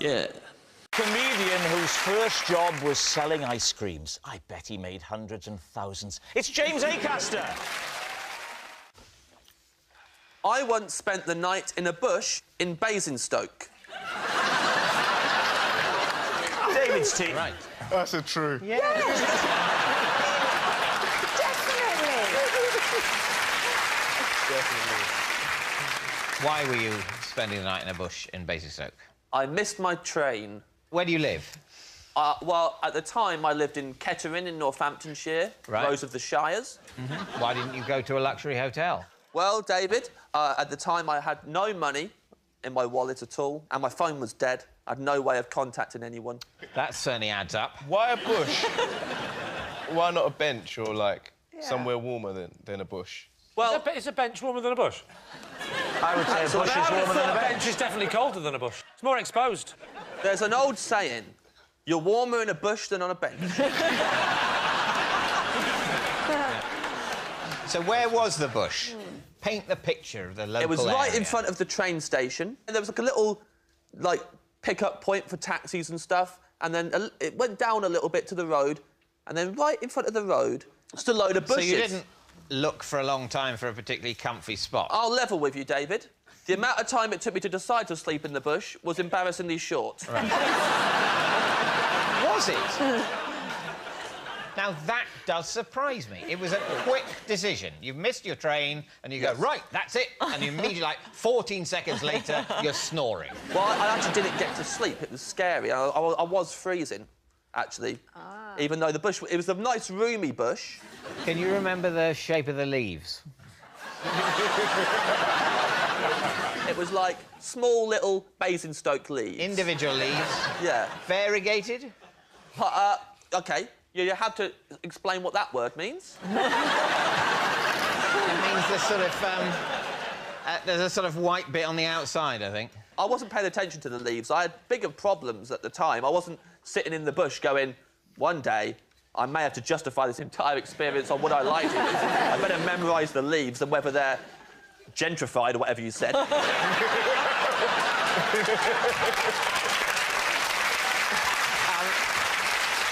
Yeah. Comedian whose first job was selling ice creams. I bet he made hundreds and thousands. It's James Acaster. I once spent the night in a bush in Basingstoke. David's team. Right. That's a true. Yeah. Definitely. Why were you spending the night in a bush in Basingstoke? I missed my train. Where do you live? Well, at the time, I lived in Kettering in Northamptonshire, Right. Rose of the Shires. Mm-hmm. Why didn't you go to a luxury hotel? Well, David, at the time, I had no money in my wallet at all, and my phone was dead. I had no way of contacting anyone. That certainly adds up. Why a bush? Why not a bench or, like, somewhere warmer than a bush? Well, is a bench warmer than a bush? I would say a bush is warmer than a bench. Bench is definitely colder than a bush. It's more exposed. there's an old saying, you're warmer in a bush than on a bench. So where was the bush? Paint the picture of the local It was right area. in front of the train station. And there was like a little, like, pick-up point for taxis and stuff, and then it went down a little bit to the road, and then right in front of the road, just a load of bushes. So you didn't look for a long time for a particularly comfy spot? I'll level with you, David. The amount of time it took me to decide to sleep in the bush was embarrassingly short. Right. Was it? Now, that does surprise me. It was a quick decision. You've missed your train, and you go, right, that's it, and you immediately, like, 14 seconds later, you're snoring. Well, I actually didn't get to sleep. It was scary. I was freezing, actually. Even though the bush... It was a nice, roomy bush. Can you remember the shape of the leaves? It was like small, little Basingstoke leaves. Individual leaves? Yeah. Variegated? OK. You have to explain what that word means. It means there's sort of, there's a sort of white bit on the outside, I think. I wasn't paying attention to the leaves. I had bigger problems at the time. I wasn't sitting in the bush going, one day, I may have to justify this entire experience on what I liked it. I better memorise the leaves and whether they're gentrified or whatever you said.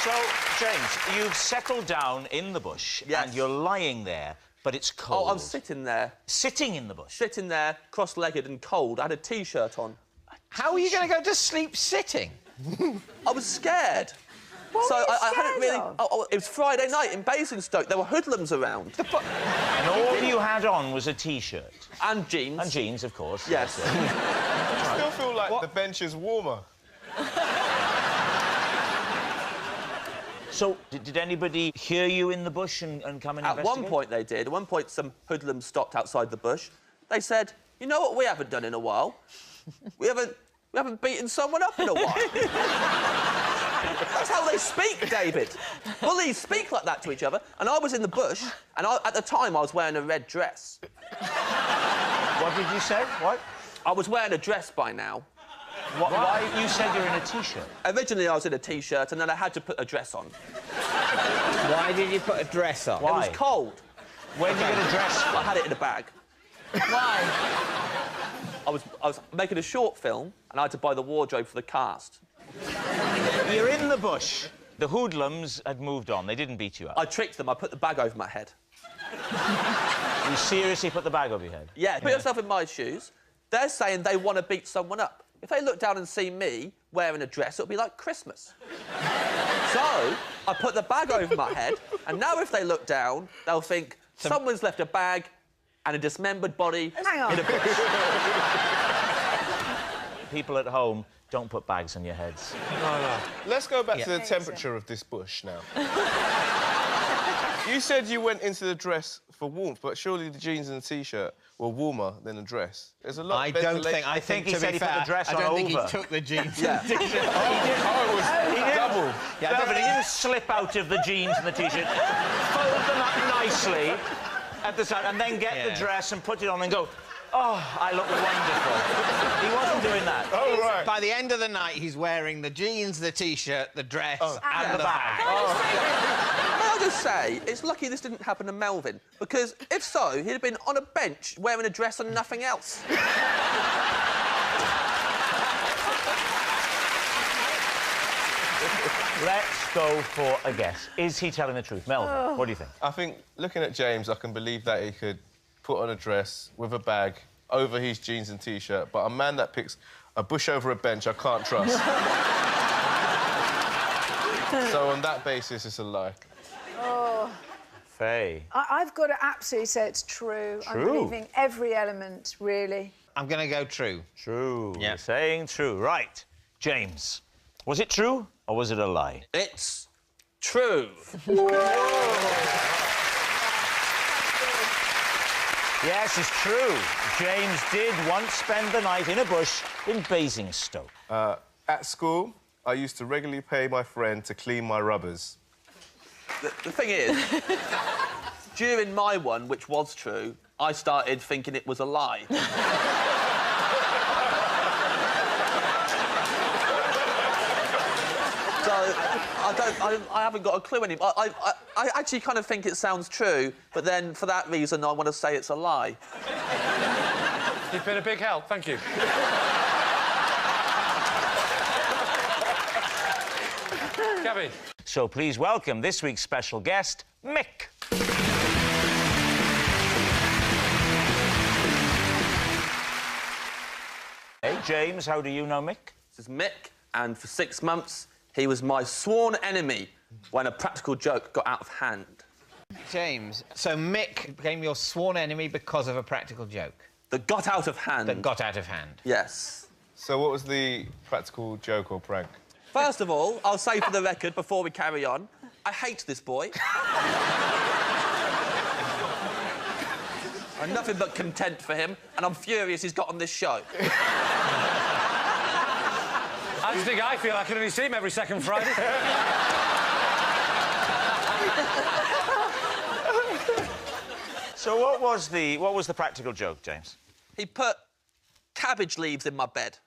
So, James, you've settled down in the bush and you're lying there, but it's cold. Oh, I'm sitting there. Sitting in the bush? Sitting there, cross-legged and cold. I had a T-shirt on. How are you going to go to sleep sitting? I was scared. What so were you I hadn't really... scared Oh, it was Friday night in Basingstoke. There were hoodlums around. And all you had on was a T-shirt? And jeans. And jeans, of course. Yes. I still feel like the bench is warmer. So, did anybody hear you in the bush and come and investigate? At one point they did. At one point some hoodlums stopped outside the bush. They said, you know what we haven't done in a while? We haven't beaten someone up in a while. That's how they speak, David. Bullies speak like that to each other. And I was in the bush, and at the time I was wearing a red dress. What did you say? What? I was wearing a dress by now. Why? You said you're in a T-shirt. Originally I was in a T-shirt, and then I had to put a dress on. Why did you put a dress on? It was cold. Where did you get a dress from? I had it in a bag. Why? I was making a short film, and I had to buy the wardrobe for the cast. You're in the bush. The hoodlums had moved on. They didn't beat you up. I tricked them. I put the bag over my head. You seriously put the bag over your head? Yeah, put yourself in my shoes. They're saying they want to beat someone up. If they look down and see me wearing a dress, it'll be like Christmas. So, I put the bag over my head, and now if they look down, they'll think someone's left a bag and a dismembered body in a bush. People at home, don't put bags on your heads. No. Let's go back to the temperature of this bush now. You said you went into the dress for warmth, but surely the jeans and the T-shirt were warmer than the dress. There's a lot I of don't ventilation. think... I think, he to said be he put fair, the dress I on don't think over. he took the jeans Yeah. and the T-shirt. Oh, it was double. Yeah, No, but he didn't slip out of the jeans and the T-shirt, fold them up nicely at the side, and then get the dress and put it on and go, oh, I look wonderful. He wasn't doing that. Oh, right. By the end of the night, he's wearing the jeans, the T-shirt, the dress, and the bag. May I just say, it's lucky this didn't happen to Melvin, because if so, he'd have been on a bench wearing a dress and nothing else. Let's go for a guess. Is he telling the truth? Melvin, what do you think? I think, looking at James, I can believe that he could put on a dress with a bag over his jeans and T-shirt, but a man that picks a bush over a bench, I can't trust. So on that basis, it's a lie. Oh. Faye. I've got to absolutely say it's true. I'm believing every element, really. I'm going to go true. True. Yeah. You're saying true. Right. James, was it true or was it a lie? It's true. Yes, it's true. James did once spend the night in a bush in Basingstoke. At school, I used to regularly pay my friend to clean my rubbers. The thing is, during my one, which was true, I started thinking it was a lie. So I haven't got a clue anymore. I actually kind of think it sounds true, but then for that reason, I want to say it's a lie. You've been a big help, thank you. Gabby. So please welcome this week's special guest, Mick. Hey, James, how do you know Mick? This is Mick, and for 6 months, he was my sworn enemy when a practical joke got out of hand. James, so Mick became your sworn enemy because of a practical joke? That got out of hand. That got out of hand? Yes. So what was the practical joke or prank? First of all, I'll say for the record, before we carry on, I hate this boy. I'm nothing but content for him, and I'm furious he's got on this show. I feel I can only see him every second Friday. So what was the practical joke, James? He put cabbage leaves in my bed.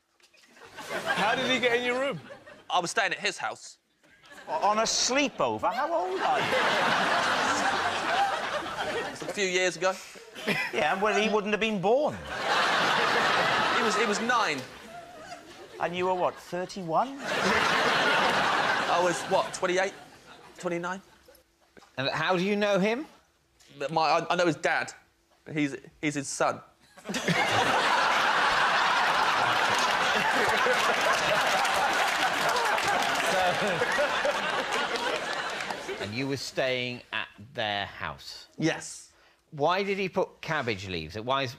How did he get in your room? I was staying at his house. On a sleepover? How old are you? It was a few years ago. Yeah, well, he wouldn't have been born. He was 9. And you were, what, 31? I was, what, 28? 29? And how do you know him? I know his dad. He's his son. And you were staying at their house? Yes. Why did he put cabbage leaves? Why is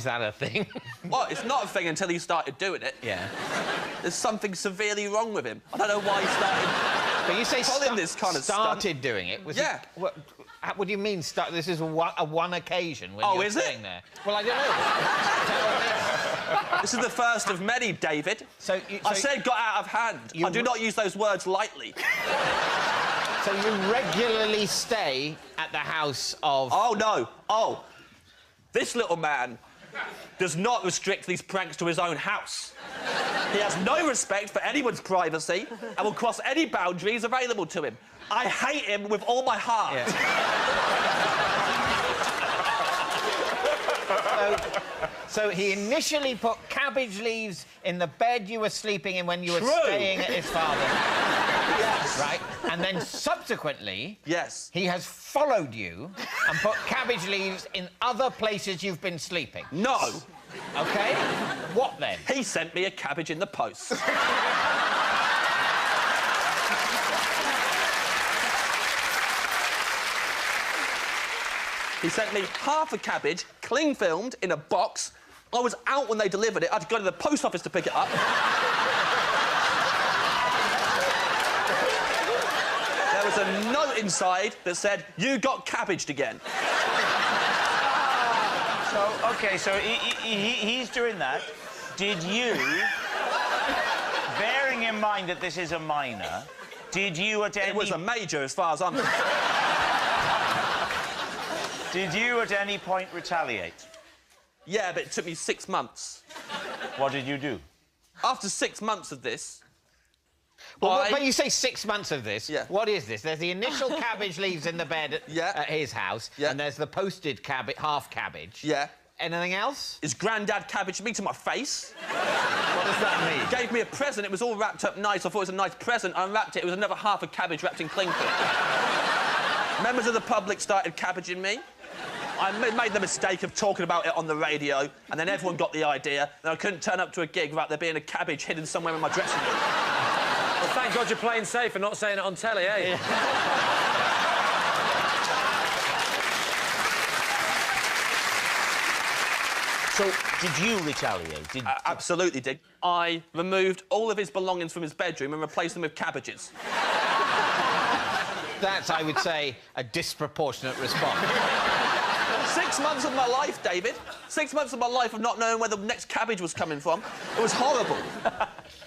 that a thing? Well, it's not a thing until he started doing it. Yeah. There's something severely wrong with him. I don't know why he started... But you say pulling this kind of started stunt. doing it? Was Yeah. What do you mean, start? This is a one occasion when you're is it? staying there. Well, I don't know. Tell me. This is the first of many, David. I said got out of hand. I do not use those words lightly. So you regularly stay at the house of... Oh, no. Oh. This little man does not restrict these pranks to his own house. He has no respect for anyone's privacy and will cross any boundaries available to him. I hate him with all my heart. Yeah. So he initially put cabbage leaves in the bed you were sleeping in when you were staying at his father's house. Yes. Right? And then subsequently... Yes. He has followed you and put cabbage leaves in other places you've been sleeping. No. OK? What then? He sent me a cabbage in the post. He sent me half a cabbage, cling filmed, in a box. I was out when they delivered it. I had to go to the post office to pick it up. There was a note inside that said, "You got cabbaged again." So, OK, so he's doing that. Did you, bearing in mind that this is a minor, did you at any... It was a major, as far as I'm concerned. Did you at any point retaliate? Yeah, but it took me 6 months. What did you do? After 6 months of this... Well, but you say 6 months of this. Yeah. What is this? There's the initial cabbage leaves in the bed at his house, Yeah. and there's the posted half cabbage. Yeah. Anything else? His granddad cabbaged me to my face. What does that mean? He gave me a present. It was all wrapped up nice. I thought it was a nice present. I unwrapped it. It was another half a cabbage wrapped in cling film. Members of the public started cabbaging me. I made the mistake of talking about it on the radio, and then everyone got the idea, and I couldn't turn up to a gig without there being a cabbage hidden somewhere in my dressing room. Well, thank God you're playing safe and not saying it on telly, eh? Yeah. So, did you retaliate? I absolutely did. I removed all of his belongings from his bedroom and replaced them with cabbages. That's, I would say, a disproportionate response. 6 months of my life, David. 6 months of my life of not knowing where the next cabbage was coming from. It was horrible.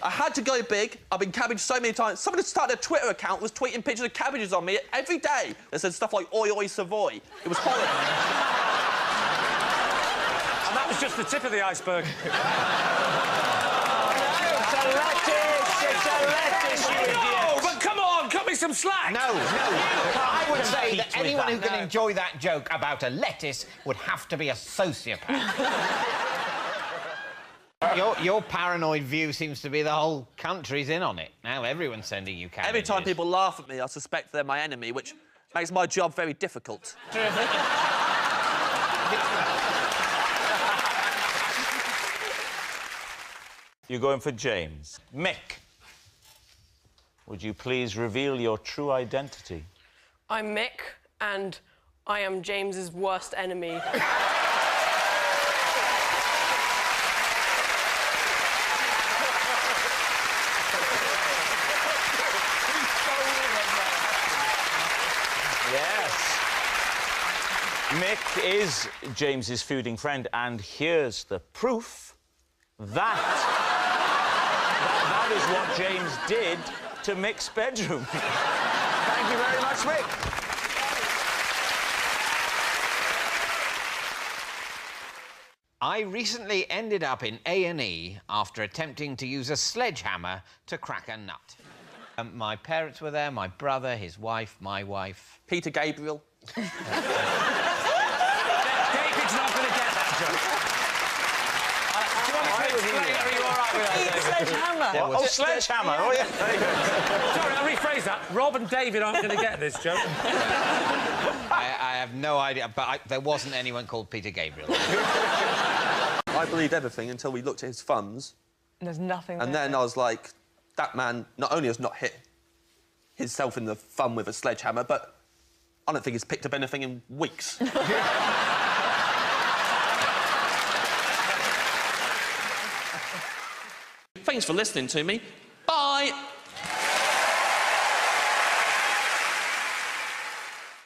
I had to go big. I've been cabbaged so many times. Somebody started a Twitter account, was tweeting pictures of cabbages on me every day. They said stuff like, oi, oi, Savoy. It was horrible. And that was just the tip of the iceberg. It's a lettuce, you idiot! No, but come on, cut me some slack! No. I would say that compete with anyone that. who can enjoy that joke about a lettuce would have to be a sociopath. Your paranoid view seems to be the whole country's in on it. Now everyone's sending you cabbages. Every time people laugh at me, I suspect they're my enemy, which makes my job very difficult. You're going for James. Mick, would you please reveal your true identity? I'm Mick, and I am James's worst enemy. Yes. Mick is James's feuding friend, and here's the proof that is what James did to Mick's bedroom. Thank you very much, Mick. I recently ended up in A&E after attempting to use a sledgehammer to crack a nut. My parents were there, my brother, his wife, my wife. Peter Gabriel. David's not going to get that joke. Do you want me to explain it, or are you all right with that, David? Sledgehammer! Oh, sledgehammer! Oh, yeah. Very good. Sorry, I'll rephrase that. Rob and David aren't going to get this joke. I have no idea, but there wasn't anyone called Peter Gabriel. I believed everything until we looked at his thumbs. There's nothing And there. then I was like, that man not only has not hit himself in the thumb with a sledgehammer, but I don't think he's picked up anything in weeks. Thanks for listening to me. Bye!